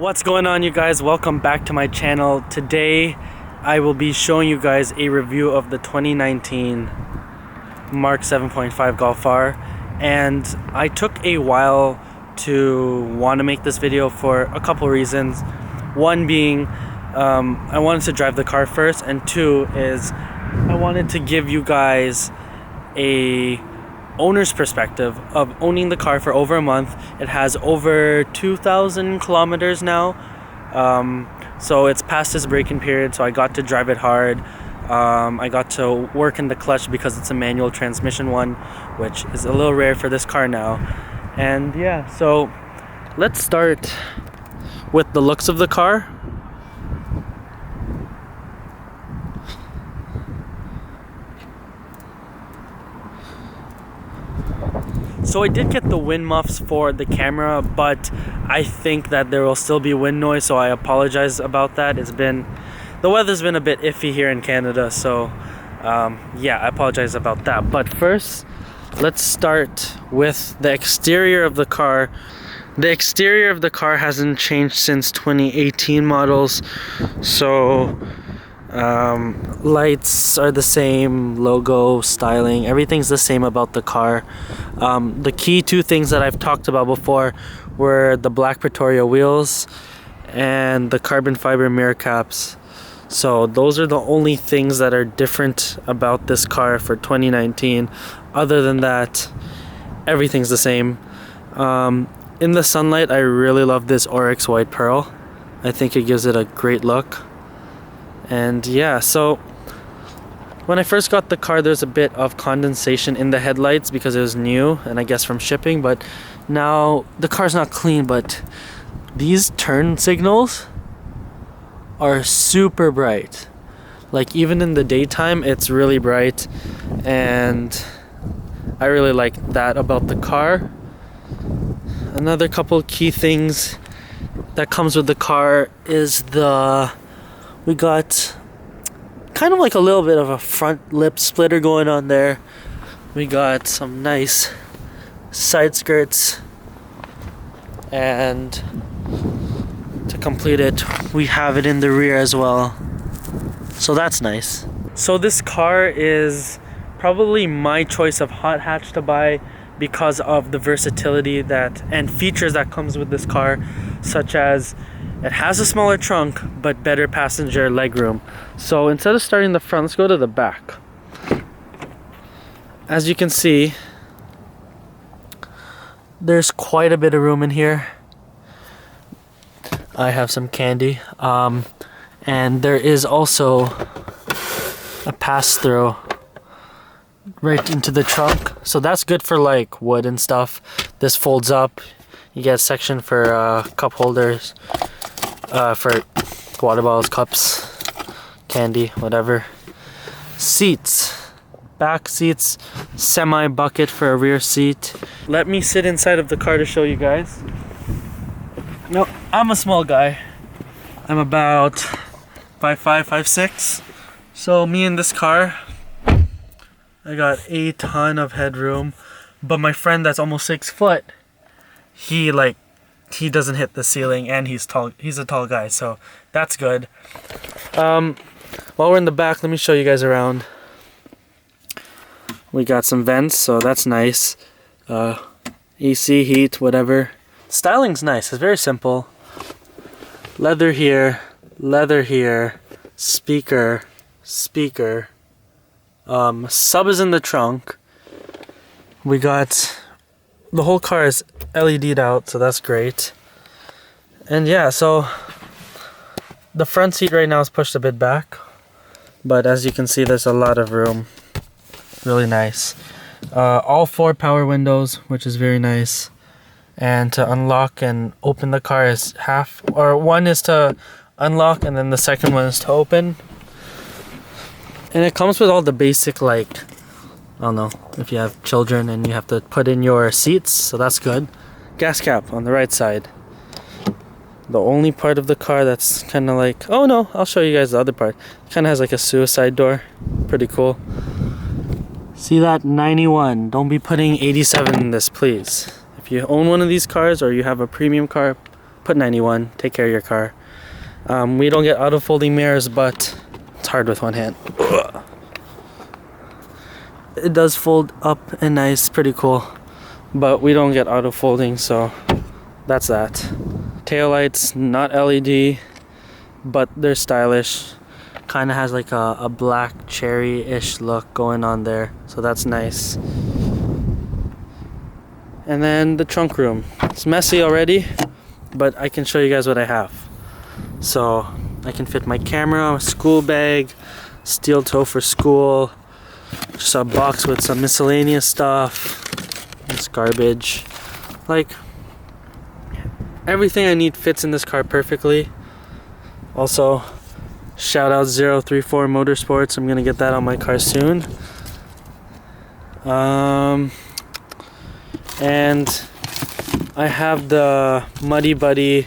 What's going on, you guys? Welcome back to my channel. Today I will be showing you guys a review of the 2019 MK7.5 Golf R, and I took a while to want to make this video for a couple reasons. One being I wanted to drive the car first, and two is I wanted to give you guys a owner's perspective of owning the car for over a month. It has over 2,000 kilometers now, so it's past its braking period, so I got to drive it hard. I got to work in the clutch because it's a manual transmission one, which is a little rare for this car now. And yeah, so let's start with the looks of the car. So I did get the wind muffs for the camera, but I think that there will still be wind noise, so I apologize about that. The weather's been a bit iffy here in Canada, so yeah, I apologize about that. But first, let's start with the exterior of the car. The exterior of the car hasn't changed since 2018 models, so lights are the same, logo, styling, everything's the same about the car. The key two things that I've talked about before were the black Pretoria wheels and the carbon fiber mirror caps. So those are the only things that are different about this car for 2019. Other than that, everything's the same. In the sunlight, I really love this Oryx white pearl. I think it gives it a great look. And yeah, so when I first got the car, there's a bit of condensation in the headlights because it was new, and I guess from shipping. But now the car's not clean, but these turn signals are super bright. Like, even in the daytime, it's really bright, and I really like that about the car. Another couple key things that comes with the car is we got kind of like a little bit of a front lip splitter going on there. We got some nice side skirts, and to complete it, we have it in the rear as well, so that's nice. So this car is probably my choice of hot hatch to buy because of the versatility and features that comes with this car, such as it has a smaller trunk but better passenger legroom. So instead of starting the front, let's go to the back. As you can see, there's quite a bit of room in here. I have some candy, and there is also a pass-through right into the trunk, so that's good for like wood and stuff. This folds up. You get a section for cup holders, for water bottles, cups, candy, whatever. Seats, back seats, semi bucket for a rear seat. Let me sit inside of the car to show you guys. No, I'm a small guy. I'm about 5'5", 5'6". So me in this car, I got a ton of headroom. But my friend that's almost 6 foot, he doesn't hit the ceiling, and he's tall. He's a tall guy, so that's good. While we're in the back, let me show you guys around. We got some vents, so that's nice. AC, heat, whatever. Styling's nice. It's very simple. Leather here, speaker. Sub is in the trunk. We got the whole car is LED'd out, so that's great. And yeah, so the front seat right now is pushed a bit back, but as you can see, there's a lot of room. Really nice. All 4 power windows, which is very nice. And to unlock and open the car is one is to unlock, and then the second one is to open. And it comes with all the basic, like, I don't know, if you have children and you have to put in your seats, so that's good. Gas cap on the right side. The only part of the car that's kind of like, oh no, I'll show you guys the other part. It kind of has like a suicide door. Pretty cool. See that? 91. Don't be putting 87 in this, please. If you own one of these cars or you have a premium car, put 91. Take care of your car. We don't get auto folding mirrors, but it's hard with one hand. It does fold up and nice, pretty cool, but we don't get auto folding, so that's that. Taillights, not LED, but they're stylish. Kind of has like a black cherry-ish look going on there, so that's nice. And then the trunk room. It's messy already, but I can show you guys what I have. So I can fit my camera, a school bag, steel toe for school, just a box with some miscellaneous stuff. It's garbage. Like, everything I need fits in this car perfectly. Also, shout out 034 Motorsports. I'm gonna get that on my car soon. And I have the Muddy Buddy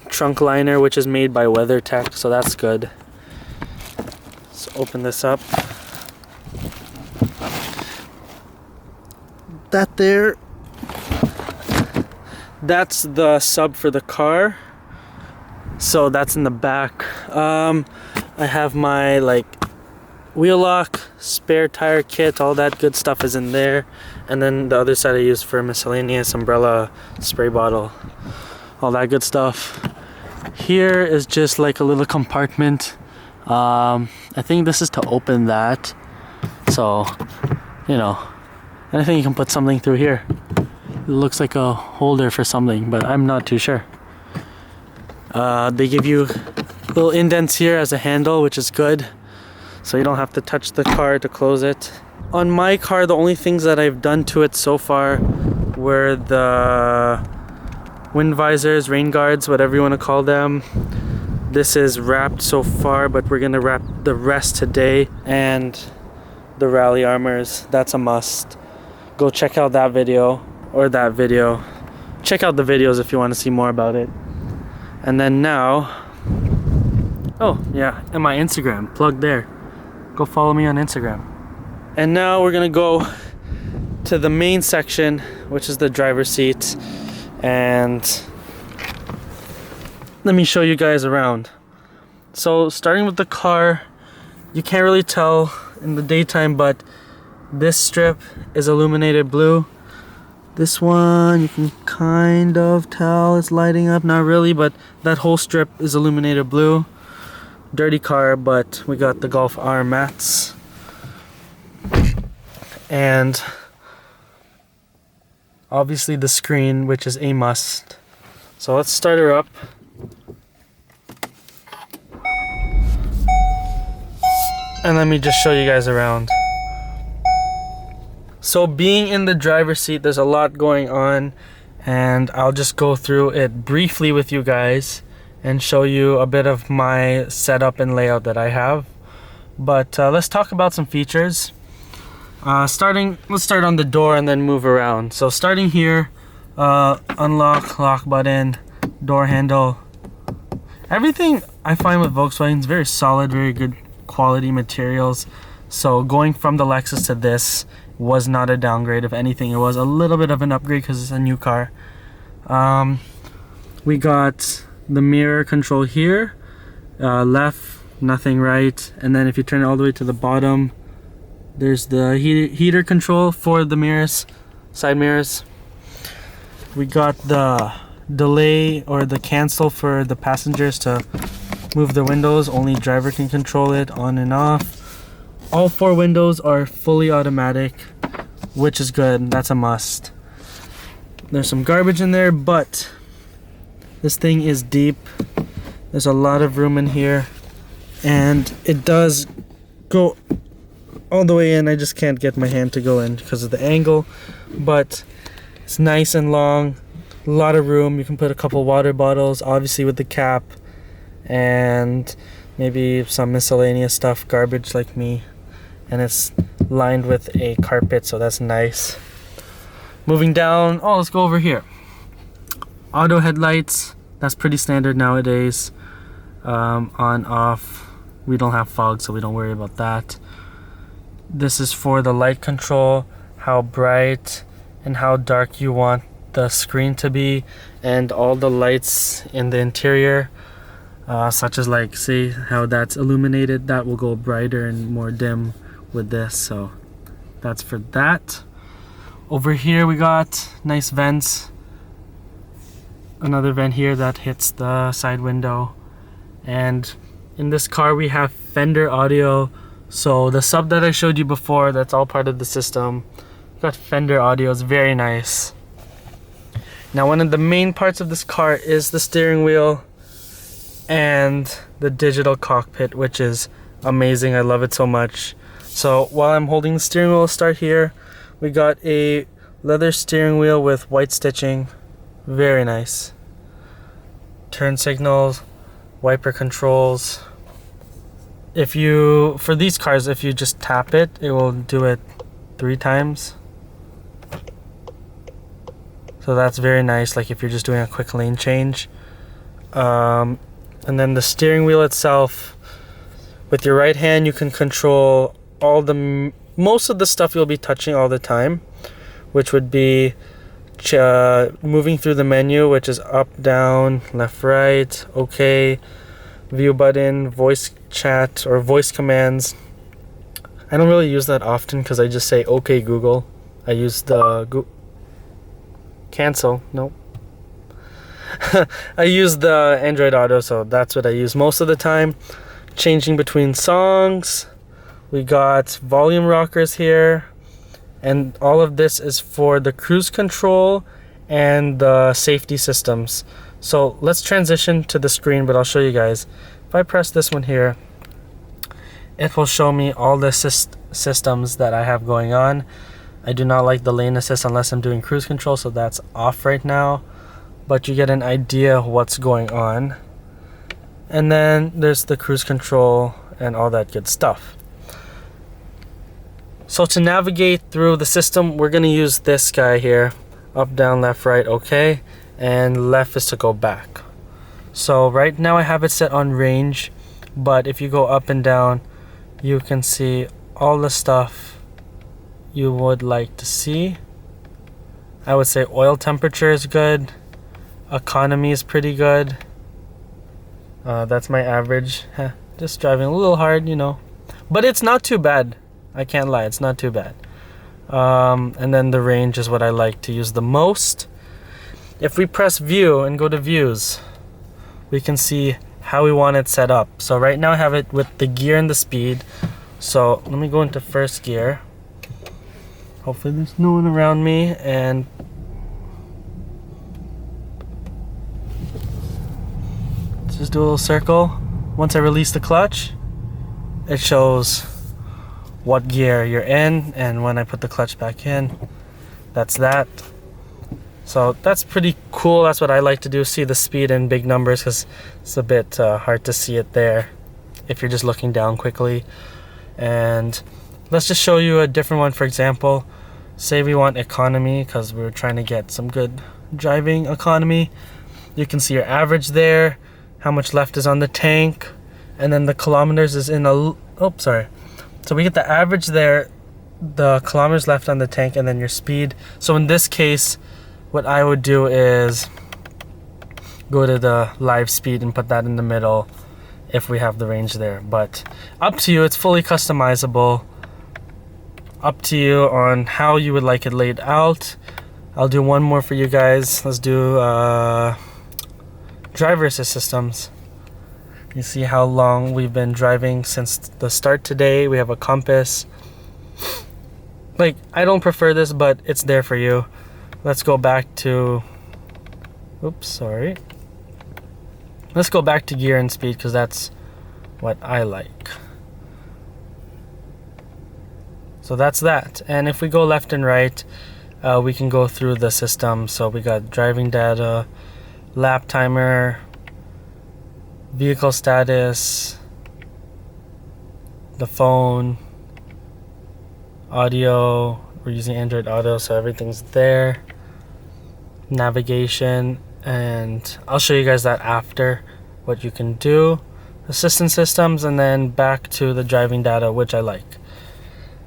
trunk liner, which is made by WeatherTech, so that's good. Let's open this up. That there, that's the sub for the car, so that's in the back. I have my like wheel lock, spare tire kit, all that good stuff is in there, and then the other side I use for miscellaneous, umbrella, spray bottle, all that good stuff. Here is just like a little compartment. I think this is to open that, so you know, and I think you can put something through here. It looks like a holder for something, but I'm not too sure. They give you little indents here as a handle, which is good, so you don't have to touch the car to close it. On my car, the only things that I've done to it so far were the wind visors, rain guards, whatever you want to call them. This is wrapped so far, but we're gonna wrap the rest today. And the rally armors, that's a must. Go check out that video, or that video. Check out the videos if you want to see more about it. And then now, oh yeah, and my Instagram, plug there. Go follow me on Instagram. And now we're gonna go to the main section, which is the driver's seat. And let me show you guys around. So starting with the car, you can't really tell in the daytime, but this strip is illuminated blue. This one you can kind of tell it's lighting up, not really, but that whole strip is illuminated blue. Dirty car, but we got the Golf R mats. And obviously the screen, which is a must. So let's start her up. And let me just show you guys around. So being in the driver's seat, there's a lot going on, and I'll just go through it briefly with you guys and show you a bit of my setup and layout that I have. But let's talk about some features. Let's start on the door and then move around. So starting here, unlock, lock button, door handle. Everything I find with Volkswagen is very solid, very good quality materials. So going from the Lexus to this was not a downgrade. If anything, it was a little bit of an upgrade because it's a new car. We got the mirror control here, left, nothing, right, and then if you turn it all the way to the bottom, there's the heater control for the mirrors, side mirrors. We got the delay or the cancel for the passengers to move the windows. Only driver can control it on and off. All 4 windows are fully automatic, which is good. That's a must. There's some garbage in there, but this thing is deep. There's a lot of room in here, and it does go all the way in. I just can't get my hand to go in because of the angle, but it's nice and long. A lot of room. You can put a couple water bottles, obviously with the cap, and maybe some miscellaneous stuff, garbage like me. And it's lined with a carpet, so that's nice. Moving down, oh, let's go over here. Auto headlights, that's pretty standard nowadays. On, off. We don't have fog, so we don't worry about that. This is for the light control, how bright and how dark you want the screen to be, and all the lights in the interior, such as like, see how that's illuminated, that will go brighter and more dim with this, so that's for that. Over here we got nice vents, another vent here that hits the side window, and in this car we have Fender audio. So the sub that I showed you before, that's all part of the system. Got Fender audio, it's very nice. Now one of the main parts of this car is the steering wheel and the digital cockpit, which is amazing. I love it so much. So while I'm holding the steering wheel, start here. We got a leather steering wheel with white stitching, very nice. Turn signals, wiper controls. For these cars, if you just tap it, it will do it 3 times. So that's very nice, like if you're just doing a quick lane change. And then the steering wheel itself, with your right hand you can control most of the stuff you'll be touching all the time, which would be moving through the menu, which is up, down, left, right, okay, view button, voice chat or voice commands. I don't really use that often because I just say okay Google. I use the cancel, nope. I use the Android Auto, so that's what I use most of the time. Changing between songs. We got volume rockers here, and all of this is for the cruise control and the safety systems. So let's transition to the screen, but I'll show you guys. If I press this one here, it will show me all the systems that I have going on. I do not like the lane assist unless I'm doing cruise control, so that's off right now, but you get an idea of what's going on. And then there's the cruise control and all that good stuff. So to navigate through the system, we're going to use this guy here. Up, down, left, right, okay. And left is to go back. So right now I have it set on range, but if you go up and down, you can see all the stuff you would like to see. I would say oil temperature is good. Economy is pretty good. That's my average. Just driving a little hard, you know. But it's not too bad. I can't lie, it's not too bad. And then the range is what I like to use the most. If we press view and go to views, we can see how we want it set up. So right now I have it with the gear and the speed. So let me go into first gear. Hopefully there's no one around me, and just do a little circle. Once I release the clutch, it shows what gear you're in, and when I put the clutch back in, that's that. So that's pretty cool. That's what I like to do, see the speed in big numbers, because it's a bit hard to see it there if you're just looking down quickly. And let's just show you a different one. For example, say we want economy because we're trying to get some good driving economy. You can see your average there, how much left is on the tank, and then the kilometers is in a so we get the average there, the kilometers left on the tank, and then your speed. So in this case, what I would do is go to the live speed and put that in the middle if we have the range there. But up to you, it's fully customizable. Up to you on how you would like it laid out. I'll do one more for you guys. Let's do driver assist systems. You see how long we've been driving since the start today. We have a compass. Like, I don't prefer this, but it's there for you. Let's go back to, let's go back to gear and speed because that's what I like. So that's that. And if we go left and right, we can go through the system. So we got driving data, lap timer, vehicle status, the phone, audio. We're using Android Auto, so everything's there. Navigation, and I'll show you guys that after, what you can do. Assistance systems, and then back to the driving data, which I like.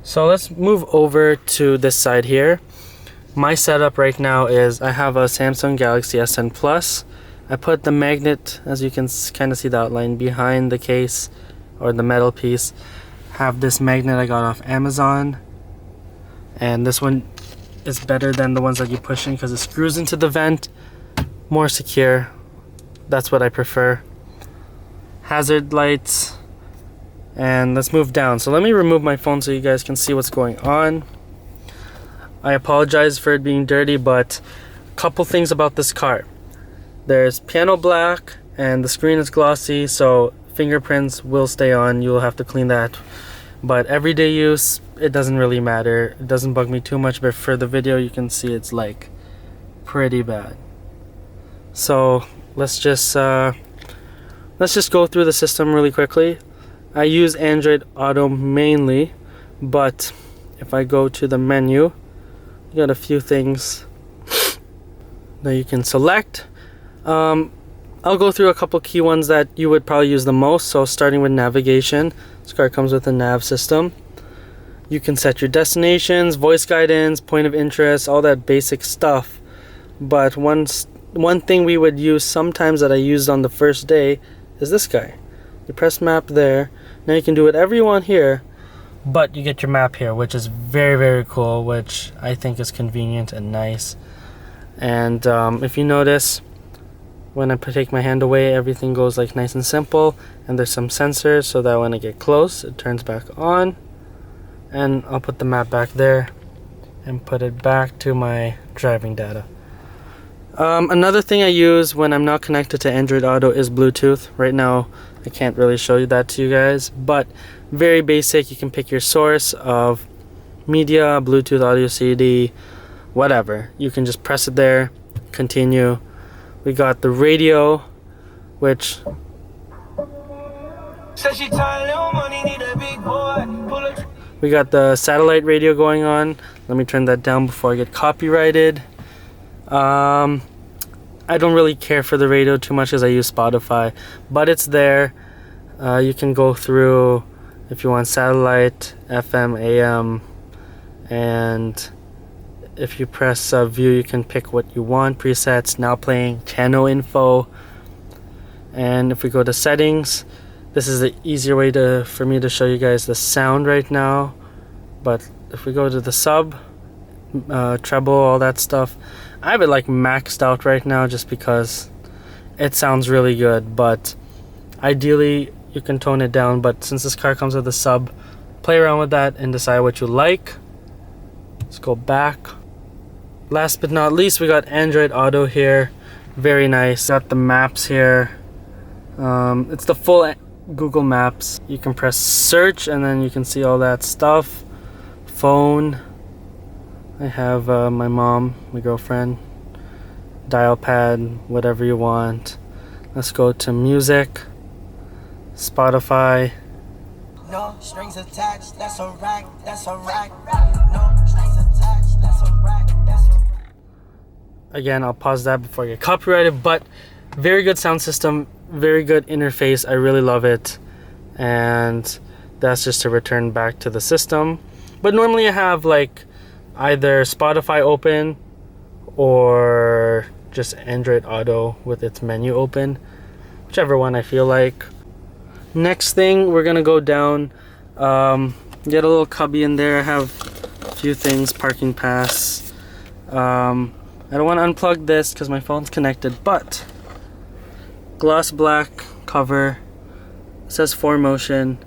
So let's move over to this side here. My setup right now is I have a Samsung Galaxy S10 Plus. I put the magnet, as you can kind of see the outline, behind the case or the metal piece. Have this magnet I got off Amazon, and this one is better than the ones that you push in because it screws into the vent, more secure. That's what I prefer. Hazard lights, and let's move down. So let me remove my phone so you guys can see what's going on. I apologize for it being dirty, but a couple things about this car. There's piano black and the screen is glossy, so fingerprints will stay on. You'll have to clean that. But everyday use, it doesn't really matter. It doesn't bug me too much, but for the video you can see it's like pretty bad. So let's just go through the system really quickly. I use Android Auto mainly, but if I go to the menu, you got a few things that you can select. I'll go through a couple key ones that you would probably use the most. So starting with navigation, this car comes with a nav system. You can set your destinations, voice guidance, point of interest, all that basic stuff. But one thing we would use sometimes that I used on the first day is this guy. You press map there. Now you can do whatever you want here, but you get your map here, which is very, very cool, which I think is convenient and nice. And if you notice, when I take my hand away, everything goes like nice and simple, and there's some sensors so that when I get close it turns back on. And I'll put the map back there and put it back to my driving data. Another thing I use when I'm not connected to Android Auto is Bluetooth. Right now I can't really show you that to you guys, but very basic. You can pick your source of media, Bluetooth, audio CD, whatever. You can just press it there, continue. We got the radio, which we got the satellite radio going on. Let me turn that down before I get copyrighted. I don't really care for the radio too much as I use Spotify, but it's there. You can go through if you want satellite, FM, AM, and if you press view, you can pick what you want. Presets, now playing, channel info. And if we go to settings, this is the easier way for me to show you guys the sound right now. But if we go to the sub, treble, all that stuff, I have it like maxed out right now just because it sounds really good. But ideally you can tone it down, but since this car comes with a sub, play around with that and decide what you like. Let's go back. Last but not least, we got Android Auto here. Very nice. Got the maps here. It's the full Google Maps. You can press search and then you can see all that stuff. Phone. I have my mom, my girlfriend. Dial pad, whatever you want. Let's go to music. Spotify. No strings attached, that's a rack, that's a rack. No strings attached, that's a rack, that's a rack. Again, I'll pause that before I get copyrighted, but very good sound system, very good interface. I really love it. And that's just to return back to the system. But normally I have like either Spotify open or just Android Auto with its menu open, whichever one I feel like. Next thing, we're gonna go down, get a little cubby in there. I have a few things, parking pass. I don't want to unplug this because my phone's connected, but gloss black cover, it says 4Motion.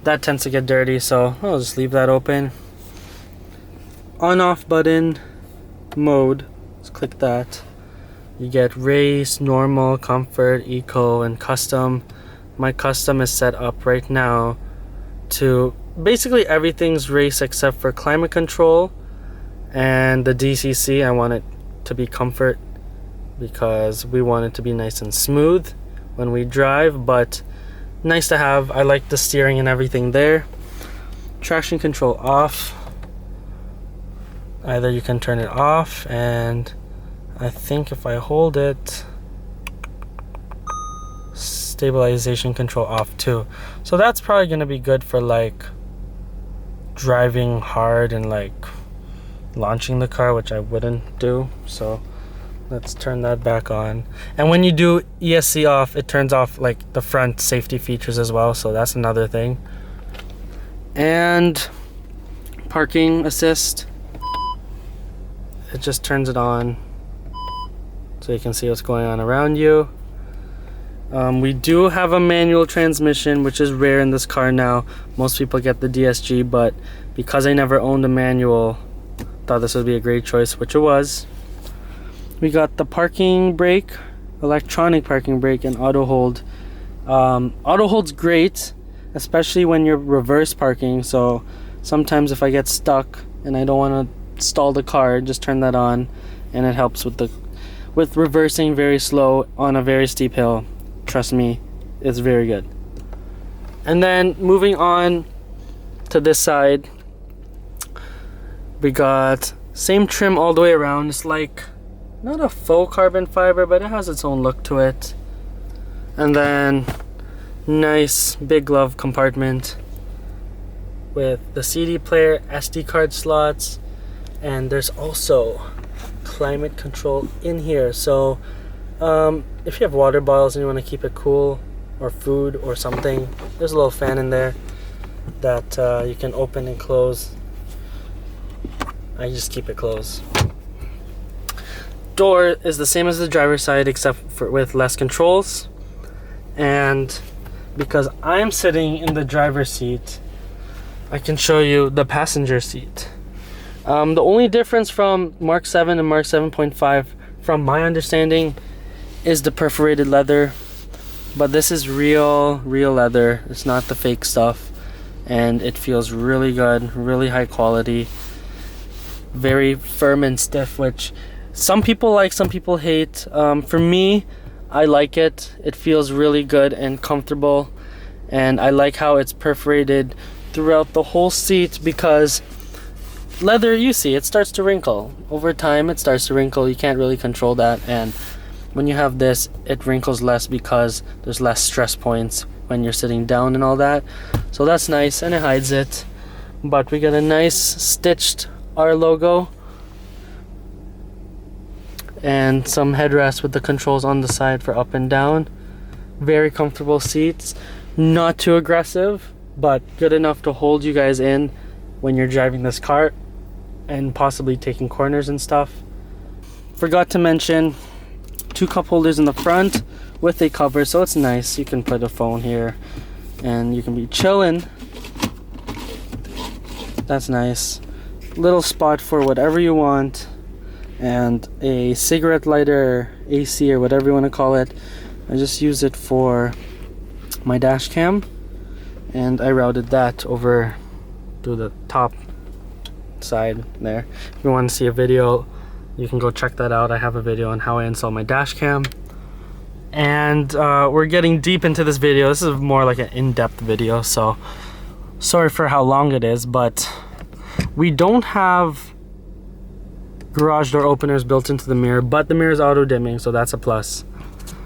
That tends to get dirty, so I'll just leave that open. On off button, mode, let's click that. You get race, normal, comfort, eco, and custom. My custom is set up right now to basically everything's race except for climate control and the DCC. I want it to be comfort because we want it to be nice and smooth when we drive, but nice to have. I like the steering and everything there. Traction control off. Either you can turn it off, and I think if I hold it, stabilization control off too. So that's probably gonna be good for like driving hard and like launching the car, which I wouldn't do. So let's turn that back on. And when you do ESC off, it turns off like the front safety features as well, so that's another thing. And parking assist, it just turns it on so you can see what's going on around you. We do have a manual transmission, which is rare in this car now. Most people get the DSG, but because I never owned a manual, thought this would be a great choice, which it was. We got the parking brake, electronic parking brake, and auto hold. Auto hold's great, especially when you're reverse parking. So sometimes if I get stuck and I don't want to stall the car, just turn that on, and it helps with reversing very slow on a very steep hill. Trust me, it's very good. And then moving on to this side, we got same trim all the way around. It's like not a faux carbon fiber, but it has its own look to it. And then nice big glove compartment with the CD player, SD card slots, and there's also climate control in here. So if you have water bottles and you want to keep it cool, or food or something, there's a little fan in there that you can open and close. I just keep it closed. Door is the same as the driver's side, except for with less controls. And because I'm sitting in the driver's seat, I can show you the passenger seat. The only difference from Mark 7 and Mark 7.5, from my understanding, is the perforated leather. But this is real leather. It's not the fake stuff, and it feels really good, really high quality, very firm and stiff, which some people like, some people hate. For me, I like it. It feels really good and comfortable, and I like how it's perforated throughout the whole seat, because leather, you see, it starts to wrinkle. Over time, it starts to wrinkle. You can't really control that, and when you have this, it wrinkles less because there's less stress points when you're sitting down and all that. So that's nice, and it hides it. But we got a nice stitched R logo and some headrests with the controls on the side for up and down. Very comfortable seats, not too aggressive, but good enough to hold you guys in when you're driving this car and possibly taking corners and stuff. Forgot to mention 2 cup holders in the front with a cover, so it's nice. You can put a phone here and you can be chilling. That's nice. Little spot for whatever you want, and a cigarette lighter, AC, or whatever you want to call it. I just use it for my dash cam, and I routed that over to the top side there. If you want to see a video, you can go check that out. I have a video on how I install my dash cam. And we're getting deep into this video. This is more like an in-depth video, so sorry for how long it is, but we don't have garage door openers built into the mirror, but the mirror is auto dimming, so that's a plus.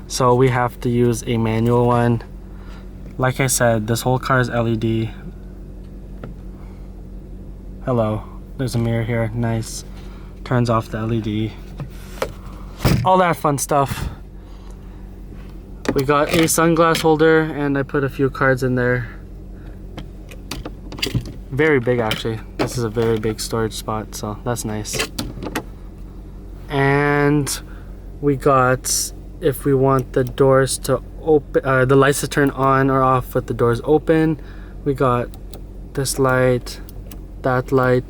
So we have to use a manual one. Like I said, this whole car is LED. Hello, there's a mirror here, nice. Turns off the LED. All that fun stuff. We got a sunglass holder, and I put a few cards in there. Very big, actually. This is a very big storage spot, so that's nice. And we got, if we want the doors to open, the lights to turn on or off with the doors open, we got this light, that light,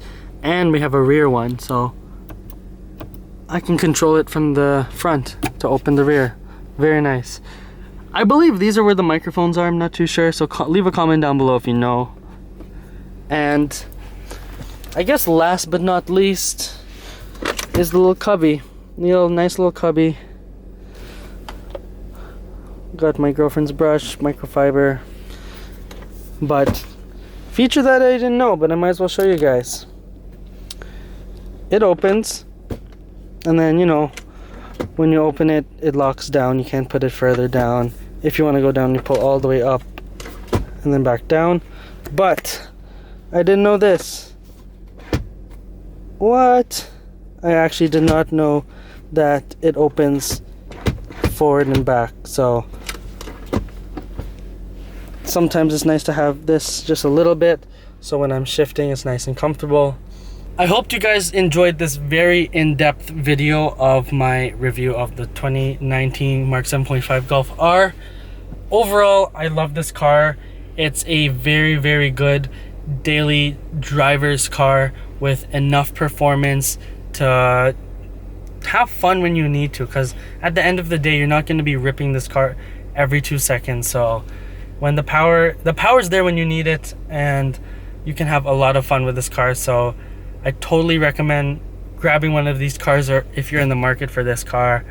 and we have a rear one, so I can control it from the front to open the rear. Very nice. I believe these are where the microphones are. I'm not too sure, so leave a comment down below if you know. And I guess last but not least is the little cubby. Nice little cubby. Got my girlfriend's brush, microfiber. But feature that I didn't know, but I might as well show you guys. It opens, and then, you know, when you open it, it locks down. You can't put it further down. If you want to go down, you pull all the way up and then back down. But I didn't know this. What? I actually did not know that it opens forward and back, so sometimes it's nice to have this just a little bit, so when I'm shifting it's nice and comfortable. I hope you guys enjoyed this very in-depth video of my review of the 2019 Mark 7.5 Golf R. Overall, I love this car. It's a very, very good daily driver's car with enough performance to have fun when you need to, because at the end of the day you're not going to be ripping this car every 2 seconds. So when the power's there when you need it, and you can have a lot of fun with this car. So I totally recommend grabbing one of these cars, or if you're in the market for this car.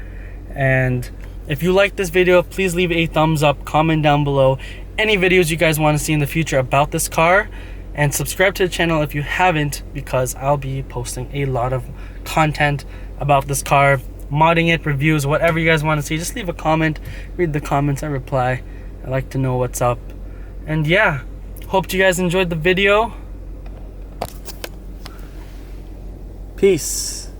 And if you like this video, please leave a thumbs up, comment down below any videos you guys want to see in the future about this car, and subscribe to the channel if you haven't, because I'll be posting a lot of content about this car, modding it, reviews, whatever you guys want to see. Just leave a comment, read the comments, I reply. I like to know what's up. And yeah, hope you guys enjoyed the video. Peace.